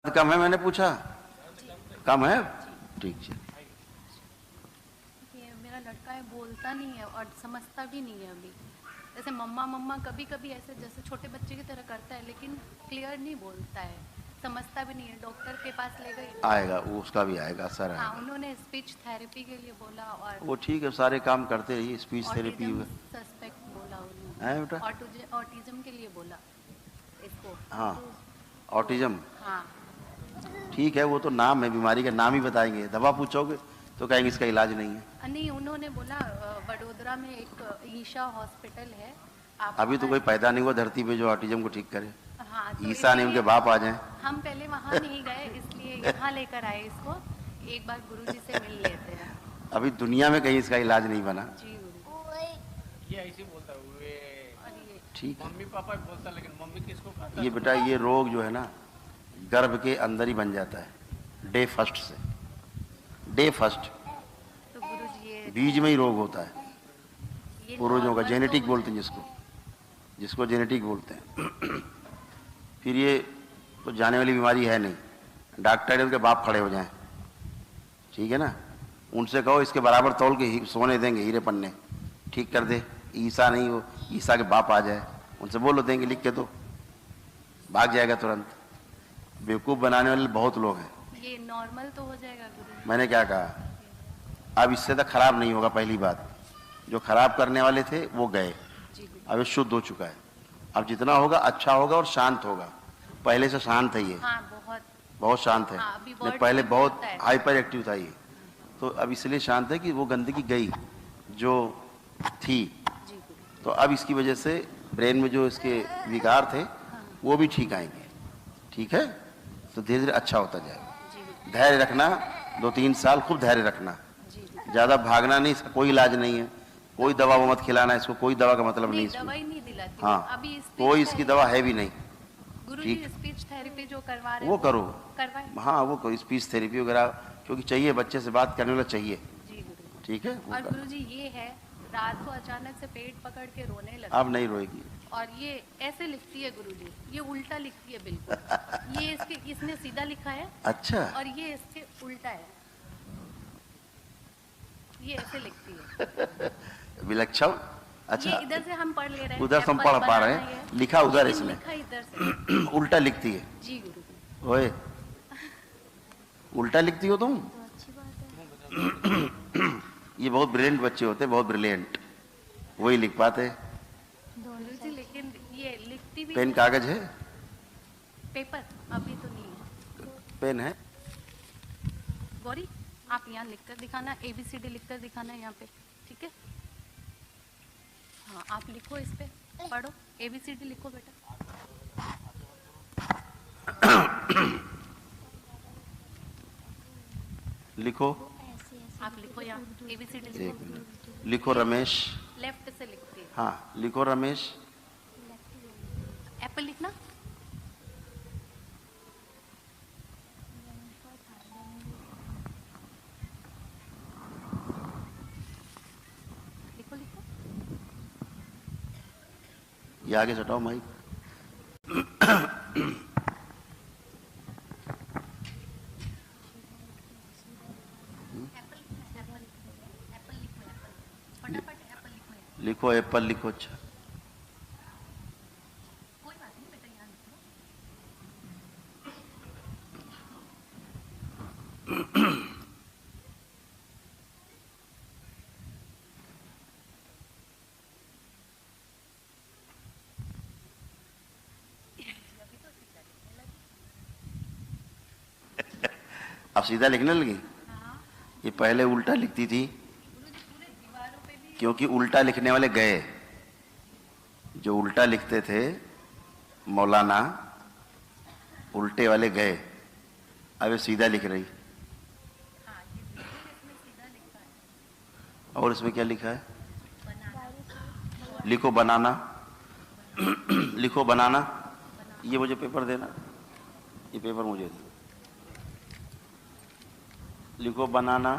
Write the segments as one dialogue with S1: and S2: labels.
S1: कम है, मैंने पूछा कम है। ठीक है।
S2: ये मेरा लड़का है, बोलता नहीं है और समझता भी नहीं है अभी। जैसे मम्मा मम्मा कभी कभी ऐसे जैसे छोटे बच्चे की तरह करता है, लेकिन क्लियर नहीं बोलता है, समझता भी नहीं है। डॉक्टर के पास ले गई।
S1: आएगा वो, उसका भी आएगा, असर
S2: हाँ,
S1: आएगा।
S2: उन्होंने स्पीच थेरेपी के लिए बोला और
S1: वो ठीक है, सारे काम करते रहिए, स्पीच थेरेपी
S2: ऑटिज्म
S1: हुआ
S2: सस्पेक्ट बोला
S1: है बेटा।
S2: उन्होंने, ऑटिज्म के लिए बोला इसको।
S1: हाँ,
S2: तो
S1: ऑटिज्म
S2: हाँ,
S1: ठीक है, वो तो नाम है, बीमारी का नाम ही बताएंगे। दवा पूछोगे तो कहेंगे इसका इलाज नहीं है।
S2: नहीं, उन्होंने बोला वडोदरा में एक ईशा हॉस्पिटल है, आप
S1: अभी तो
S2: वहाँ।
S1: कोई पैदा नहीं हुआ धरती पे जो ऑटिज्म को ठीक करे।
S2: हाँ, तो
S1: ईसा नहीं,
S2: इसीलिए
S1: उनके बाप आ जाएं।
S2: हम पहले वहाँ नहीं गए, इसलिए यहाँ लेकर आए इसको। एक बार गुरुजी से मिल लेते हैं।
S1: अभी दुनिया में कहीं इसका इलाज नहीं बना।
S2: जी गुरु।
S3: ये ऐसे बोलता है वे।
S2: और ये
S1: ठीक है।
S3: मम्मी पापा बोलता है, लेकिन मम्मी किसको कहता
S1: ये
S3: है?
S1: बेटा, ये रोग जो है ना, गर्भ के अंदर ही बन जाता है, डे फर्स्ट से। डे फर्स्ट
S2: तो गुरुजी ये
S1: बीज में ही रोग होता है। पूर्वजों का
S2: नॉर्मल
S1: जेनेटिक
S2: तो
S1: बोलते हैं जिसको जेनेटिक बोलते हैं। फिर ये तो जाने वाली बीमारी है नहीं। डॉक्टर उनके बाप खड़े हो जाएं, ठीक है ना, उनसे कहो इसके बराबर तौल के सोने देंगे, हीरे पन्ने ठीक कर दे। ईसा नहीं हो, ईसा के बाप आ जाए, उनसे बोलो देंगे लिख के, तो भाग जाएगा तुरंत। बेवकूफ़ बनाने वाले बहुत लोग हैं।
S2: ये नॉर्मल तो हो जाएगा गुरुजी।
S1: मैंने क्या कहा, अब इससे तो खराब नहीं होगा। पहली बात, जो खराब करने वाले थे वो गए,
S2: जी गुरु।
S1: अब ये शुद्ध हो चुका है। अब जितना होगा अच्छा होगा और शांत होगा। पहले से शांत है ये,
S2: हाँ, बहुत।
S1: बहुत शांत है।
S2: हाँ, अभी
S1: नहीं,
S2: word
S1: पहले
S2: भी
S1: बहुत
S2: बोलता है।
S1: हाइपर एक्टिव था ये, तो अब इसलिए शांत है कि वो गंदगी गई जो थी।
S2: जी गुरु।
S1: तो अब इसकी वजह से ब्रेन में जो इसके विकार थे वो भी ठीक आएंगे। ठीक है, तो धीरे धीरे अच्छा होता जाएगा।
S2: जी गुरु।
S1: धैर्य रखना, 2-3 साल खूब धैर्य रखना,
S2: जी गुरु।
S1: ज़्यादा भागना नहीं। इसका कोई इलाज नहीं है, कोई दवा वो मत खिलाना, इसको कोई दवा का मतलब नहीं
S2: नहीं,
S1: इसमें।
S2: दवाई नहीं दिलाती।
S1: हाँ,
S2: अभी
S1: कोई इसकी दवा है भी नहीं।
S2: गुरुजी
S1: ठीक।
S2: स्पीच थेरेपी जो करवा रहे
S1: वो
S2: हैं,
S1: करो,
S2: करवाए।
S1: हाँ वो कोई स्पीच थेरेपी वगैरह, क्योंकि चाहिए, बच्चे से बात करने वाला चाहिए।
S2: जी गुरु।
S1: ठीक है, वो
S2: और
S1: कर।
S2: गुरुजी ये है, रात को अचानक से पेट पकड़ के रोने लगे।
S1: अब नहीं रोएगी।
S2: और ये ऐसे लिखती है गुरुजी, ये उल्टा लिखती है बिल्कुल। ये इसने सीधा लिखा है
S1: अच्छा,
S2: और ये इसके उल्टा है। ये ऐसे लिखती है।
S1: विलक्षण। अच्छा,
S2: ये इधर से हम पढ़ ले रहे हैं,
S1: उधर से हम
S2: एप्पल
S1: पढ़ पा रहे
S2: बनाना
S1: हैं,
S2: ये।
S1: लिखा उधर
S2: लेकिन
S1: इसने।
S2: लिखा इधर से।
S1: उल्टा लिखती है।
S2: जी गुरुजी।
S1: ओए, उल्टा लिखती हो तुम?
S2: तो अच्छी बात है।
S1: ये बहुत ब्रिलियंट बच्चे होते हैं, बहुत ब्रिलियंट, वही लिख पाते।
S2: गुरुजी लेकिन ये लिखती भी
S1: पेन
S2: है।
S1: कागज है?
S2: पेपर अभी तो नहीं है।
S1: पेन है?
S2: गौरी, आप यहाँ लिखकर दिखाना, ABCD लिखकर दिखाना यहाँ पे, ठीक है? हाँ, आप लिखो, इस पे पढ़ो, ABCD लिखो बेटा।
S1: लिखो,
S2: आप लिखो यहाँ, ABCD
S1: एक
S2: लिखो।
S1: मिनट, लिखो रमेश।
S2: लेफ्ट से लिखती है।
S1: हाँ, लिखो रमेश।
S2: एप्पल लिखना। लिखो लिखो।
S1: ये आगे से हटाओ माइक।
S2: एप्पल लिखो, एप्पल फटाफट एप्पल लिखो यहाँ।
S1: लिखो एप्पल लिखो। अच्छा,
S2: कोई बात नहीं बेटा, यहाँ लिखो।
S1: अब सीधा लिखने लगी। ये पहले उल्टा लिखती थी,
S2: पूरे दीवारों पे भी।
S1: क्योंकि उल्टा लिखने वाले गए। जो उल्टा लिखते थे मौलाना, उल्टे वाले गए, अब ये सीधा लिख रही।
S2: हाँ, ये बिल्कुल इसमें सीधा लिखा है।
S1: और इसमें क्या लिखा है?
S2: बनाना।
S1: लिखो बनाना। लिखो बनाना। ये मुझे पेपर देना, ये पेपर मुझे दे। लिखो बनाना।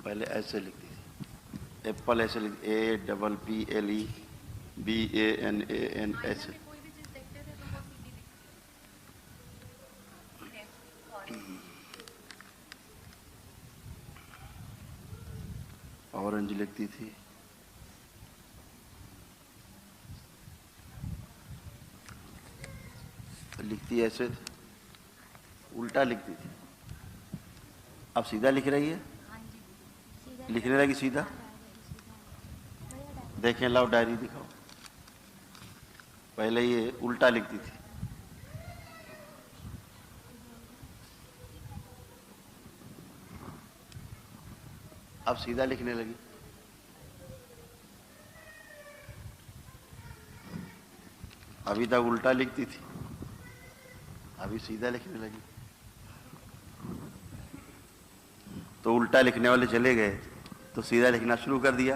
S1: पहले ऐसे लिखती थी, एप्पल ऐसे लिख, APPLE, BANANH।
S2: आईना में कोई भी चीज देखते थे तो वो सीधी दिखती है।
S1: ऑरेंज लिखती थी। लिखती ऐसे थी, उल्टा लिखती थी। अब सीधा लिख रही है,
S2: हाँ जी।
S1: लिखने लगी सीधा। देखें, लाओ डायरी दिखाओ। पहले ये उल्टा लिखती थी। अब सीधा लिखने लगी। अभी तक उल्टा लिखती थी, अभी सीधा लिखने लगी। तो उल्टा लिखने वाले चले गए तो सीधा लिखना शुरू कर दिया।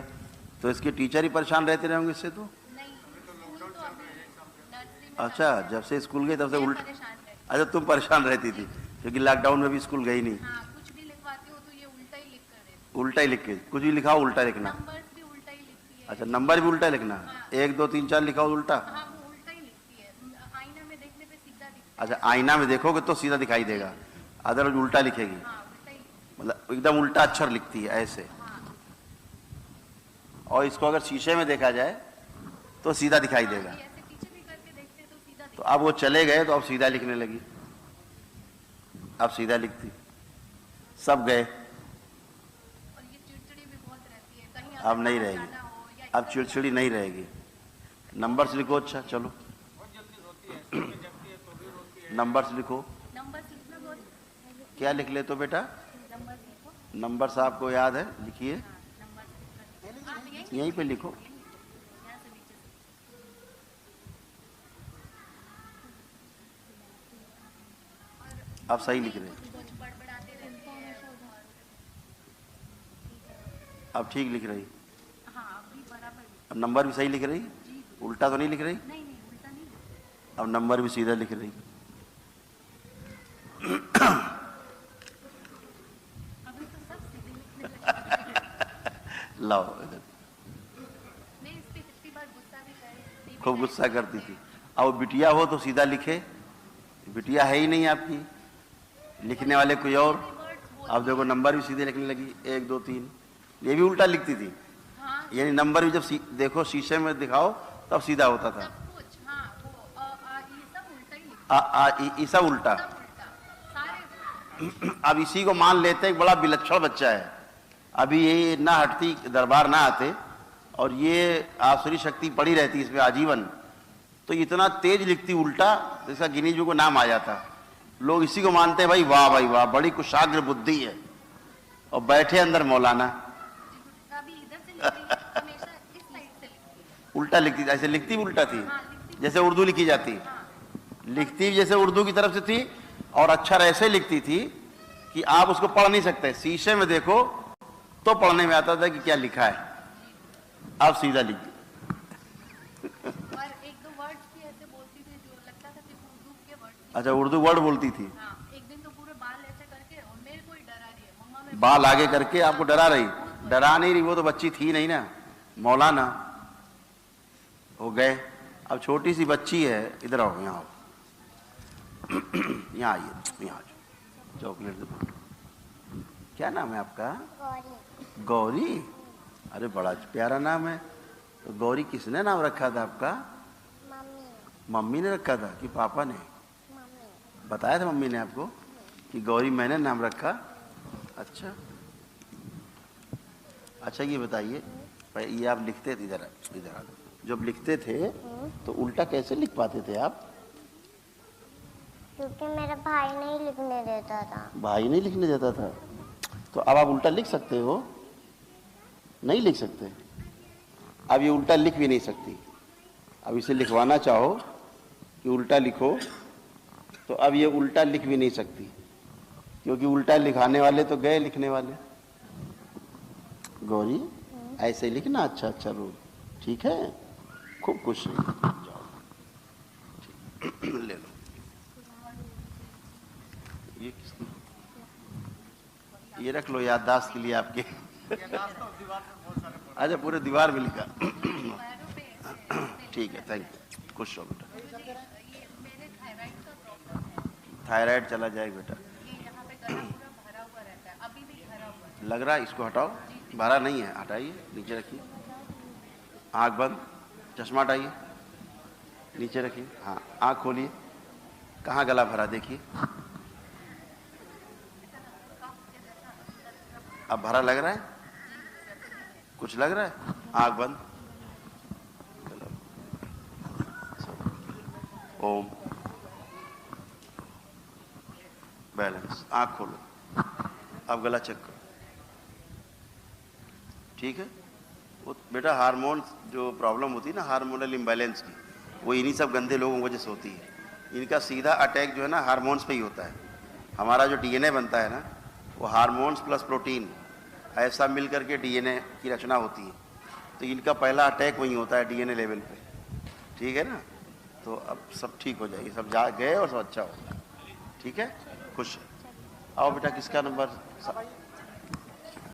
S1: तो इसके टीचर ही परेशान रहते रहे होंगे इससे। तो
S2: नहीं, स्कूल तो अभी नर्सरी में
S1: अच्छा, जब से स्कूल गई तब से
S2: मैं
S1: उल्टा।
S2: परेशान रहती
S1: अच्छा, तुम परेशान रहती थी क्योंकि लॉकडाउन में भी स्कूल गई नहीं।
S2: हूँ। हाँ, कुछ भी लिखवाती हो तो ये उल्टा ही लिख कर देती
S1: उल्टा ही लिख के, कुछ भी लिखाओ उल्टा लिखना।
S2: नंबर्स भी उल्टा ही लिखती है।
S1: अच्छा, नंबर भी उल्टा लिखना। 1 2 3 4 लिखाओ उल्टा।
S2: हाँ, वो उल्टा ही लिखती है। आईना में देखने पे सीधा दिखता
S1: अच्छा, आईना में देखोगे तो सीधा दिखाई देगा, अदरवाइज उल्टा लिखेगी।
S2: है। हाँ, उल्टा ही लिखती
S1: मतलब एकदम उल्टा अक्षर लिखती है ऐसे।
S2: है। हाँ,
S1: और इसको अगर शीशे में देखा जाए तो सीधा दिखाई देगा।
S2: ये ऐसे पीछे भी करके देखते तो सीधा
S1: तो
S2: दिखता
S1: अब वो चले गए तो अब सीधा लिखने लगी। अब सीधा लिखती। सब गए,
S2: है। और ये चिड़चिड़ी भी बहुत रहती है। कहीं
S1: अब नहीं
S2: अगर
S1: रहेगी।
S2: जाना हो या
S1: अब चिड़चिड़ी नहीं रहेगी। नंबर्स लिखो। अच्छा चलो,
S3: बहुत जल्दी रोती है, स्कूल में जबती है तो भी रोती है।
S1: नंबर्स लिखो।
S2: नंबर्स लिखना बहुत
S1: क्या लिख ले तो बेटा?
S2: नंबर्स लिखो।
S1: नंबर्स आपको याद है, लिखिए।
S2: हाँ, नंबर्स लिख कर आप यहीं
S1: यहीं पे लिखो।
S2: यहाँ से नीचे से।
S1: अब सही लिख रहे हैं,
S2: कुछ बड़बड़ाते रहते हैं और
S1: अब ठीक लिख रही।
S2: हाँ, अभी बराबर लिख-
S1: अब नंबर भी सही लिख रही, उल्टा तो नहीं लिख रही।
S2: नहीं नहीं, उल्टा नहीं।
S1: अब नंबर भी सीधा लिख रही।
S2: अभी तो सब सीधे लिखने लगे।
S1: लाओ इधर।
S2: नहीं, इस पे कितनी बार गुस्सा भी करे।
S1: खूब गुस्सा करती थी। अब बिटिया हो तो सीधा लिखे, बिटिया है ही नहीं आपकी, लिखने वाले कोई और। अब देखो नंबर भी सीधे लिखने लगी, 1 2 3। ये भी उल्टा लिखती थी,
S2: हाँ,
S1: यानी नंबर भी जब देखो शीशे में दिखाओ तब सीधा होता था।
S2: सब कुछ। हाँ, वो ये सब उल्टा ही लिखते
S1: आ आ ई सब उल्टा।
S2: सब उल्टा सारे।
S1: अब इसी को मान लेते हैं एक बड़ा विलक्षण बच्चा है, अभी ये ना हटती, दरबार ना आते और ये आसुरी शक्ति पड़ी रहती इसमें आजीवन, तो इतना तेज लिखती उल्टा, जैसा गिनीज बुक को नाम आ जाता। लोग इसी को मानते हैं, भाई वाह भाई वाह, बड़ी कुशाग्र बुद्धि है। और बैठे अंदर मौलाना
S2: अभी इधर से लिखती है, हमेशा इस साइड से लिखती है।
S1: उल्टा लिखती, ऐसे लिखती भी उल्टा थी,
S2: हाँ, लिखती
S1: जैसे उर्दू लिखी जाती।
S2: हाँ,
S1: लिखती भी जैसे उर्दू की तरफ से थी और अक्षर ऐसे लिखती थी कि आप उसको पढ़ नहीं सकते, शीशे में देखो तो पढ़ने में आता था कि क्या लिखा है। अब सीधा लिख दी।
S2: और एक दो वर्ड्स भी ऐसे बोलती थी जो लगता था कि उर्दू के वर्ड्स।
S1: अच्छा, उर्दू वर्ड बोलती थी।
S2: हाँ, एक दिन तो पूरे बाल ऐसे करके और मेरे को ही डरा रही है, मम्मा मैं
S1: बाल आगे करके आपको डरा रही, डरा नहीं रही, वो तो बच्ची थी नहीं ना, मौलाना हो गए। अब छोटी सी बच्ची है, इधर आओ, यहाँ आओ, यहाँ आइए, यहाँ आ चॉकलेट दो। क्या नाम है आपका? गौरी। अरे बड़ा प्यारा नाम है। तो गौरी किसने नाम रखा था आपका? मम्मी ने रखा था कि पापा ने? बताया था मम्मी ने आपको कि गौरी मैंने नाम रखा? अच्छा अच्छा, ये बताइए, ये आप लिखते थे, इधर इधर जब लिखते थे तो उल्टा कैसे लिख पाते थे आप?
S4: क्योंकि मेरा भाई नहीं लिखने देता था।
S1: भाई नहीं लिखने देता था, तो अब आप उल्टा लिख सकते हो? नहीं लिख सकते। अब ये उल्टा लिख भी नहीं सकती। अब इसे लिखवाना चाहो कि उल्टा लिखो तो अब ये उल्टा लिख भी नहीं सकती, क्योंकि उल्टा लिखाने वाले तो गए लिखने वाले। गौरी ऐसे लिखना, अच्छा अच्छा रोज, ठीक है? खूब खुश रहिए, जाओ ले लो। ये किसने? ये रख लो याददाश्त के लिए आपके।
S3: ये नाश्ता दीवार पर बहुत सारे
S1: अच्छा, पूरे दीवार में लिखा।
S2: पैरों पे ऐसे
S1: ठीक है, थैंक यू, खुश रहो बेटा।
S2: ये मेरे थायराइड का प्रॉब्लम है।
S1: थायराइड चला जाएगा बेटा।
S2: ये यहाँ पे गला पूरा भरा हुआ रहता है, अभी भी भरा हुआ है।
S1: लग रहा है, इसको हटाओ, भरा नहीं है, हटाइए, नीचे रखिए, आँख बंद, चश्मा हटाइए, नीचे रखिए, हाँ आँख खोलिए, कहाँ गला भरा देखिए, अब भरा लग रहा है, कुछ लग रहा है, आँख बंद, ओम, बैलेंस, आँख खोलो, अब गला चेक करो, ठीक है। वो बेटा हार्मोन जो प्रॉब्लम होती है ना, हार्मोनल इम्बैलेंस की, वो इन्हीं सब गंदे लोगों की वजह से होती है। इनका सीधा अटैक जो है ना हार्मोन्स पे ही होता है। हमारा जो डीएनए बनता है ना, वो हार्मोन्स प्लस प्रोटीन ऐसा मिल करके डीएनए की रचना होती है। तो इनका पहला अटैक वहीं होता है डीएनए लेवल पे, ठीक है ना। तो अब सब ठीक हो जाएगी, सब जा गए और सब अच्छा होगा, ठीक है, खुश। आओ बेटा, किसका नंबर?